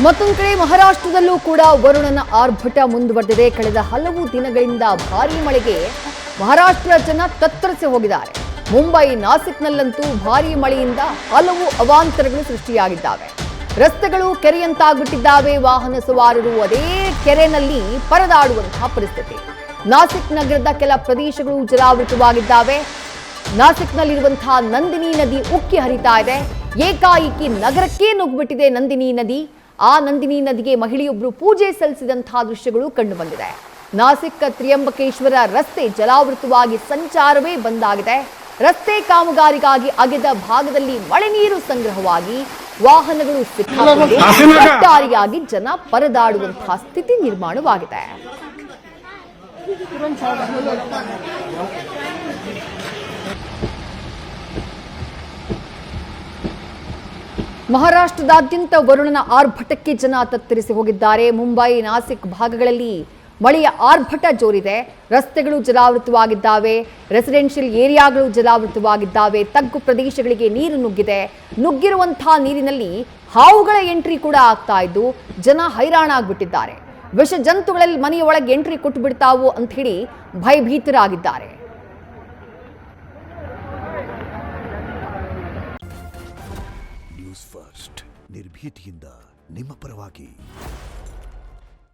ಮತ್ತೊಂದು ಕಡೆ ಮಹಾರಾಷ್ಟ್ರದಲ್ಲೂ ಕೂಡ ವರುಣನ ಆರ್ಭಟ ಮುಂದುವರೆದಿದೆ. ಕಳೆದ ಹಲವು ದಿನಗಳಿಂದ ಭಾರೀ ಮಳೆಗೆ ಮಹಾರಾಷ್ಟ್ರ ಜನ ತತ್ತರಿಸಿ ಹೋಗಿದ್ದಾರೆ. ಮುಂಬೈ ನಾಸಿಕ್ನಲ್ಲಂತೂ ಭಾರೀ ಮಳೆಯಿಂದ ಹಲವು ಅವಾಂತರಗಳು ಸೃಷ್ಟಿಯಾಗಿದ್ದಾವೆ. ರಸ್ತೆಗಳು ಕೆರೆಯಂತಾಗ್ಬಿಟ್ಟಿದ್ದಾವೆ. ವಾಹನ ಸವಾರರು ಅದೇ ಕೆರೆನಲ್ಲಿ ಪರದಾಡುವಂತಹ ಪರಿಸ್ಥಿತಿ. ನಾಸಿಕ್ ನಗರದ ಕೆಲ ಪ್ರದೇಶಗಳು ಜಲಾವೃತವಾಗಿದ್ದಾವೆ. ನಾಸಿಕ್ನಲ್ಲಿರುವಂತಹ ನಂದಿನಿ ನದಿ ಉಕ್ಕಿ ಹರಿತಾ ಇದೆ. ಏಕಾಏಕಿ ನಗರಕ್ಕೆ ನುಗ್ಗಿಬಿಟ್ಟಿದೆ ನಂದಿನಿ ನದಿ. ಆ ನಂದಿನಿ ನದಿಗೆ ಮಹಿಳೆಯೊಬ್ಬರು ಪೂಜೆ ಸಲ್ಲಿಸಿದಂತಹ ದೃಶ್ಯಗಳು ಕಂಡುಬಂದಿದೆ. ನಾಸಿಕ್ ತ್ರಿಯಂಬಕೇಶ್ವರ ರಸ್ತೆ ಜಲಾವೃತವಾಗಿ ಸಂಚಾರವೇ ಬಂದಾಗಿದೆ. ರಸ್ತೆ ಕಾಮಗಾರಿಗಾಗಿ ಅಗೆದ ಭಾಗದಲ್ಲಿ ಮಳೆ ನೀರು ಸಂಗ್ರಹವಾಗಿ ವಾಹನಗಳು ಸಿಕ್ಕಾಕೊಂಡು ಒಟ್ಟಾರೆಯಾಗಿ ಜನ ಪರದಾಡುವಂತಹ ಸ್ಥಿತಿ ನಿರ್ಮಾಣವಾಗಿದೆ. ಮಹಾರಾಷ್ಟ್ರದಾದ್ಯಂತ ವರುಣನ ಆರ್ಭಟಕ್ಕೆ ಜನ ತತ್ತರಿಸಿ ಹೋಗಿದ್ದಾರೆ. ಮುಂಬೈ ನಾಸಿಕ್ ಭಾಗಗಳಲ್ಲಿ ಮಳೆಯ ಆರ್ಭಟ ಜೋರಿದೆ. ರಸ್ತೆಗಳು ಜಲಾವೃತವಾಗಿದ್ದಾವೆ. ರೆಸಿಡೆನ್ಷಿಯಲ್ ಏರಿಯಾಗಳು ಜಲಾವೃತವಾಗಿದ್ದಾವೆ. ತಗ್ಗು ಪ್ರದೇಶಗಳಿಗೆ ನೀರು ನುಗ್ಗಿದೆ. ನುಗ್ಗಿರುವಂತಹ ನೀರಿನಲ್ಲಿ ಹಾವುಗಳ ಎಂಟ್ರಿ ಕೂಡ ಆಗ್ತಾ ಇದ್ದು ಜನ ಹೈರಾಣಾಗ್ಬಿಟ್ಟಿದ್ದಾರೆ. ವಿಷ ಜಂತುಗಳಲ್ಲಿ ಮನೆಯ ಒಳಗೆ ಎಂಟ್ರಿ ಕೊಟ್ಟು ಬಿಡ್ತಾವು ಅಂತ ಹೇಳಿ ಭಯಭೀತರಾಗಿದ್ದಾರೆ. ನ್ಯೂಸ್ ಫಸ್ಟ್ ನಿರ್ಭೀತಿಯಿಂದ ನಿಮ್ಮ ಪರವಾಗಿ.